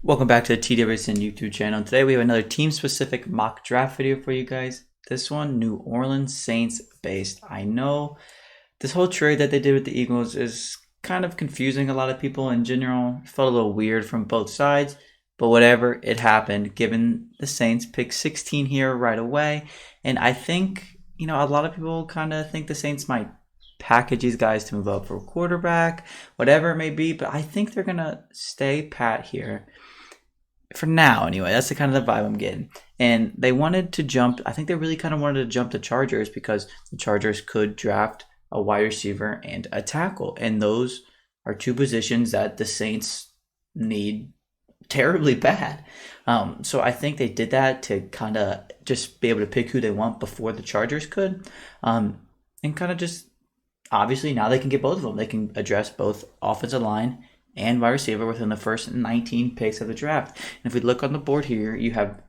Welcome back to the TWSN YouTube channel. Today we have another team-specific mock draft video for you guys. This one, New Orleans Saints based. I know this whole trade that they did with the Eagles is kind of confusing a lot of people in general. It felt a little weird from both sides, but whatever, it happened given the Saints pick 16 here right away. And I think, a lot of people kind of think the Saints might package these guys to move up for a quarterback, whatever it may be, but I think they're going to stay pat here for now anyway. That's the kind of the vibe I'm getting. And they wanted to jump, I think they really kind of wanted to jump the Chargers because the Chargers could draft a wide receiver and a tackle, and those are two positions that the Saints need terribly bad. So I think they did that to kind of just be able to pick who they want before the Chargers could, and kind of just obviously now they can get both of them. They can address both offensive line and wide receiver within the first 19 picks of the draft. And if we look on the board here, you have,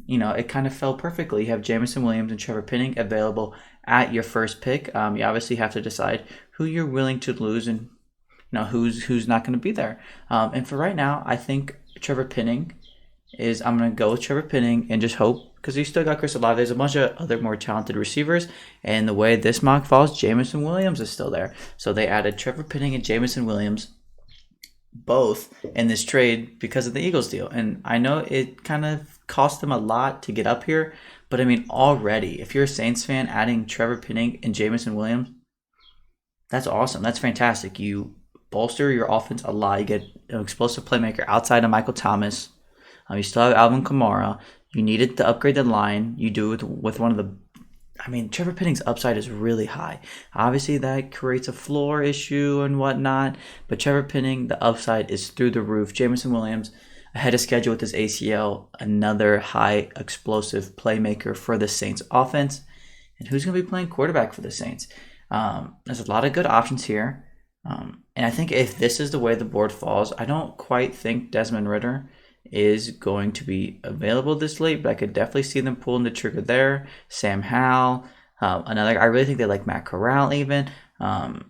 it kind of fell perfectly. You have Jameson Williams and Trevor Penning available at your first pick. You obviously have to decide who you're willing to lose and who's not going to be there. And for right now, I think Trevor Penning I'm going to go with Trevor Penning and just hope, because you still got Chris Olave. There's a bunch of other more talented receivers, and the way this mock falls, Jameson Williams is still there. So they added Trevor Penning and Jameson Williams both in this trade because of the Eagles deal. And I know it kind of cost them a lot to get up here, but I mean, already, if you're a Saints fan, adding Trevor Penning and Jameson Williams, that's awesome. That's fantastic. You bolster your offense a lot. You get an explosive playmaker outside of Michael Thomas. You still have Alvin Kamara. You needed to upgrade the line. You do it with one of the... Trevor Penning's upside is really high. Obviously, that creates a floor issue and whatnot, but Trevor Penning, the upside is through the roof. Jameson Williams, ahead of schedule with his ACL, another high explosive playmaker for the Saints offense. And who's going to be playing quarterback for the Saints? There's a lot of good options here. And I think if this is the way the board falls, I don't quite think Desmond Ridder is going to be available this late, but I could definitely see them pulling the trigger there. Sam Howell, I really think they like Matt Corral even. But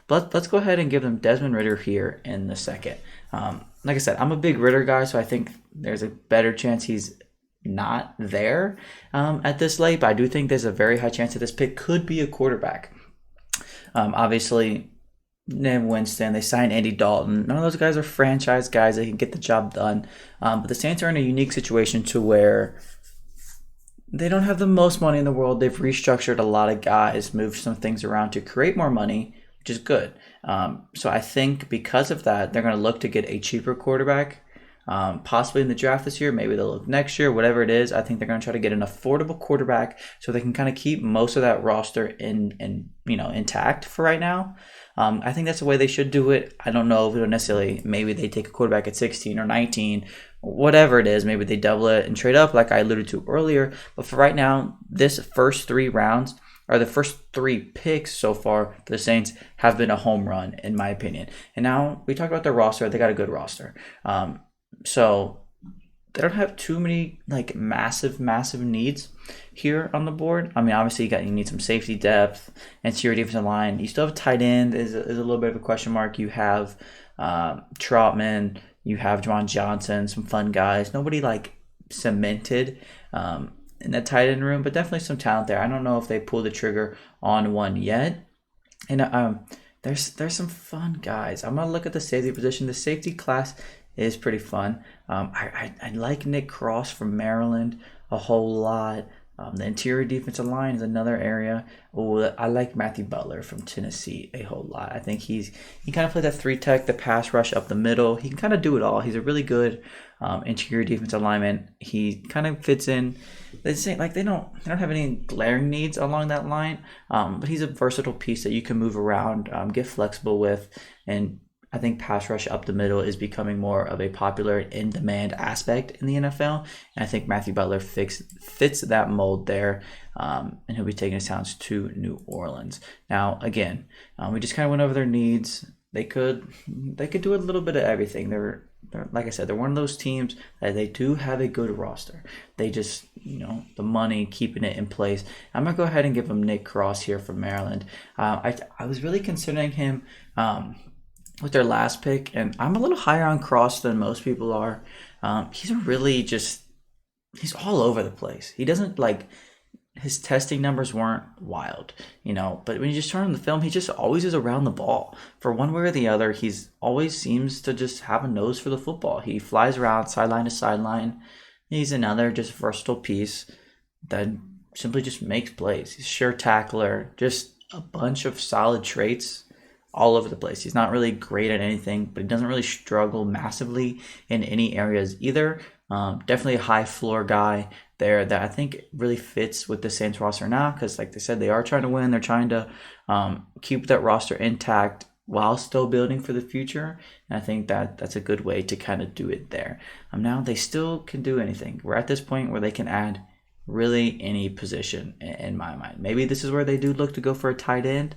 let's go ahead and give them Desmond Ridder here in the second. Like I said, I'm a big Ridder guy, so I think there's a better chance he's not there at this late, but I do think there's a very high chance that this pick could be a quarterback. Obviously, Ned Winston, they signed Andy Dalton. None of those guys are franchise guys that can get the job done. But the Saints are in a unique situation to where they don't have the most money in the world. They've restructured a lot of guys, moved some things around to create more money, which is good. So I think because of that, they're going to look to get a cheaper quarterback, possibly in the draft this year. Maybe they'll look next year, whatever it is. I think they're going to try to get an affordable quarterback so they can kind of keep most of that roster intact for right now. I think that's the way they should do it. I don't know if it'll necessarily, maybe they take a quarterback at 16 or 19, whatever it is. Maybe they double it and trade up like I alluded to earlier. But for right now, this first 3 rounds, or the first 3 picks so far for the Saints, have been a home run, in my opinion. And now we talk about their roster. They got a good roster. So they don't have too many massive needs here on the board. Obviously you need some safety depth and your defensive line. You still have tight end is a little bit of a question mark. You have Trautman, you have Juwan Johnson, some fun guys. Nobody cemented in the tight end room, but definitely some talent there. I don't know if they pull the trigger on one yet. And there's some fun guys. I'm gonna look at the safety position. The safety class is pretty fun. I like Nick Cross from Maryland a whole lot. The interior defensive line is another area. I like Matthew Butler from Tennessee a whole lot. I think he kind of played that 3-tech, the pass rush up the middle. He can kind of do it all. He's a really good interior defensive lineman. He kind of fits in. They say they don't have any glaring needs along that line, but he's a versatile piece that you can move around, get flexible with, and I think pass rush up the middle is becoming more of a popular in-demand aspect in the NFL. And I think Matthew Butler fits that mold there, and he'll be taking his talents to New Orleans. Now, again, we just kind of went over their needs. They could do a little bit of everything. They're like I said, they're one of those teams that they do have a good roster. They just, the money, keeping it in place. I'm going to go ahead and give them Nick Cross here from Maryland. I was really considering him with their last pick, and I'm a little higher on Cross than most people are. He's a really just he's all over the place. He doesn't like his testing numbers weren't wild, but when you just turn on the film, he just always is around the ball. For one way or the other, he's always seems to just have a nose for the football. He flies around sideline to sideline. He's another just versatile piece that simply just makes plays. He's a sure tackler, just a bunch of solid traits all over the place. He's not really great at anything, but he doesn't really struggle massively in any areas either. Definitely a high floor guy there that I think really fits with the Saints roster now because, like they said, they are trying to win. They're trying to keep that roster intact while still building for the future. And I think that that's a good way to kind of do it there. Now they still can do anything. We're at this point where they can add really any position in my mind. Maybe this is where they do look to go for a tight end.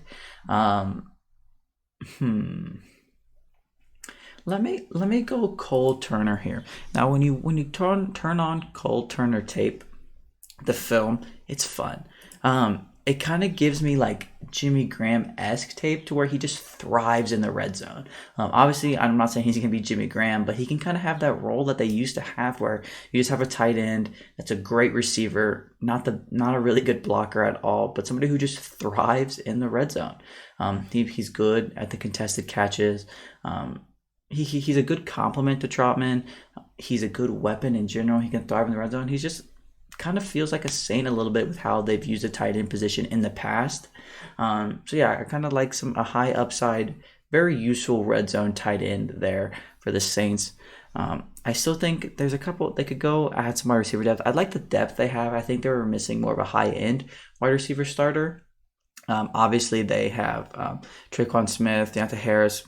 Let me go Cole Turner here. Now, when you turn on Cole Turner tape, the film, it's fun. It kind of gives me like Jimmy Graham-esque tape to where he just thrives in the red zone. Obviously, I'm not saying he's going to be Jimmy Graham, but he can kind of have that role that they used to have where you just have a tight end that's a great receiver, not a really good blocker at all, but somebody who just thrives in the red zone. He's good at the contested catches. He's a good complement to Trotman. He's a good weapon in general. He can thrive in the red zone. He's just kind of feels like a Saint a little bit with how they've used a tight end position in the past. So yeah, I kind of like a high upside, very useful red zone tight end there for the Saints. I still think there's a couple they could go add some wide receiver depth. I like the depth they have. I think they were missing more of a high end wide receiver starter. Obviously they have Traquan Smith, Deontay Harris,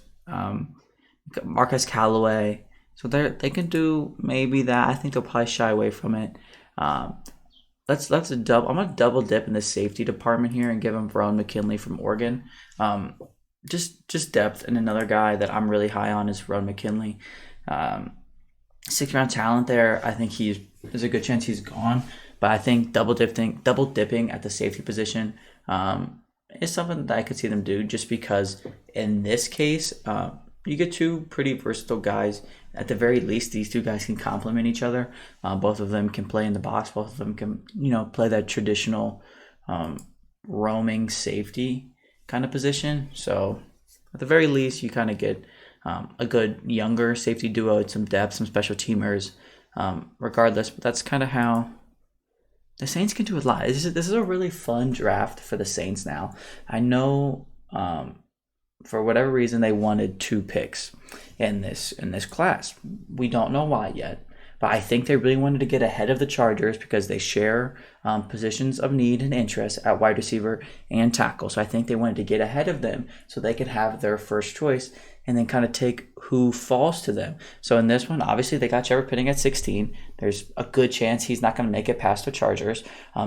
Marquez Callaway. So they can do maybe that. I think they'll probably shy away from it. Let's I'm gonna double dip in the safety department here and give him Verone McKinley from Oregon. Just depth, and another guy that I'm really high on is Verone McKinley. 6th round talent there. I think there's a good chance he's gone, but I think double dipping at the safety position is something that I could see them do. Just because in this case, you get two pretty versatile guys. At the very least, these two guys can complement each other. Both of them can play in the box. Both of them can, play that traditional roaming safety kind of position. So at the very least, you kind of get a good younger safety duo, some depth, some special teamers. Regardless, but that's kind of how the Saints can do a lot. This is a really fun draft for the Saints now. I know for whatever reason they wanted 2 picks in this class. We don't know why yet, but I think they really wanted to get ahead of the Chargers because they share positions of need and interest at wide receiver and tackle. So I think they wanted to get ahead of them so they could have their first choice and then kind of take who falls to them. So in this one, obviously they got Trevor Penning at 16. There's a good chance he's not going to make it past the Chargers.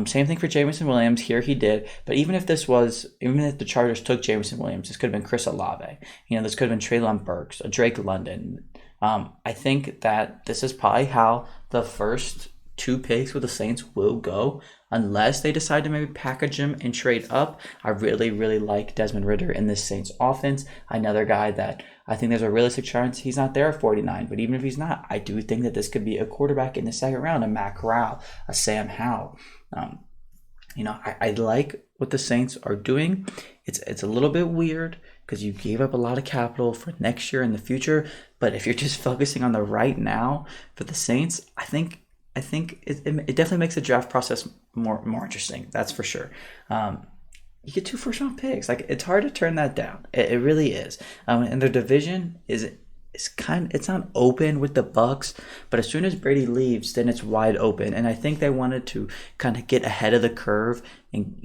Same thing for Jameson Williams. Here he did. But even if the Chargers took Jameson Williams, this could have been Chris Olave. This could have been Treylon Burks, Drake London. I think that this is probably how the first 2 picks with the Saints will go, unless they decide to maybe package him and trade up. I really, really like Desmond Ridder in this Saints offense. Another guy that I think there's a realistic chance he's not there at 49, but even if he's not, I do think that this could be a quarterback in the second round, a Matt Corral, a Sam Howell. I like what the Saints are doing. It's a little bit weird because you gave up a lot of capital for next year and the future, but if you're just focusing on the right now for the Saints, I think it definitely makes the draft process more interesting. That's for sure. You get 2 first-round picks. Like, it's hard to turn that down. It really is. And their division it's not open with the Bucks, but as soon as Brady leaves, then it's wide open. And I think they wanted to kind of get ahead of the curve and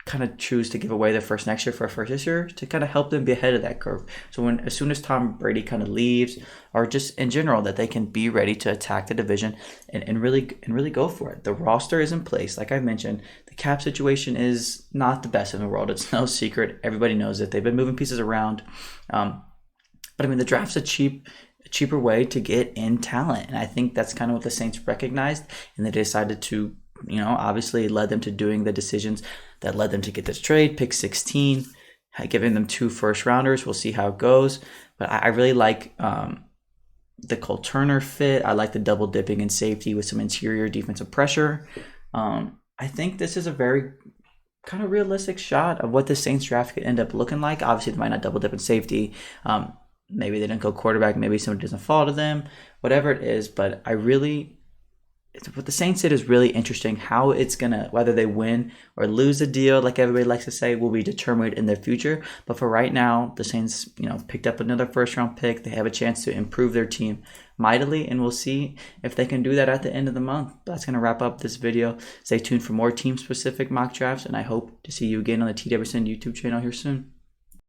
kind of choose to give away their first next year for a first this year to kind of help them be ahead of that curve. So as soon as Tom Brady kind of leaves, or just in general, that they can be ready to attack the division and really go for it. The roster is in place. Like I mentioned, the cap situation is not the best in the world. It's no secret. Everybody knows it. They've been moving pieces around. But I mean, the draft's a cheaper way to get in talent. And I think that's kind of what the Saints recognized, and they decided to, obviously led them to doing the decisions that led them to get this trade, pick 16, giving them 2 first rounders. We'll see how it goes. But I really like the Cole Turner fit. I like the double dipping in safety with some interior defensive pressure. I think this is a very kind of realistic shot of what the Saints draft could end up looking like. Obviously, they might not double dip in safety. Maybe they didn't go quarterback. Maybe somebody doesn't fall to them. Whatever it is, but what the Saints did is really interesting. How it's gonna, whether they win or lose the deal, like everybody likes to say, will be determined in the future. But for right now, the Saints, picked up another first round pick. They have a chance to improve their team mightily, and we'll see if they can do that at the end of the month. That's gonna wrap up this video. Stay tuned for more team specific mock drafts, and I hope to see you again on the TWSN YouTube channel here soon.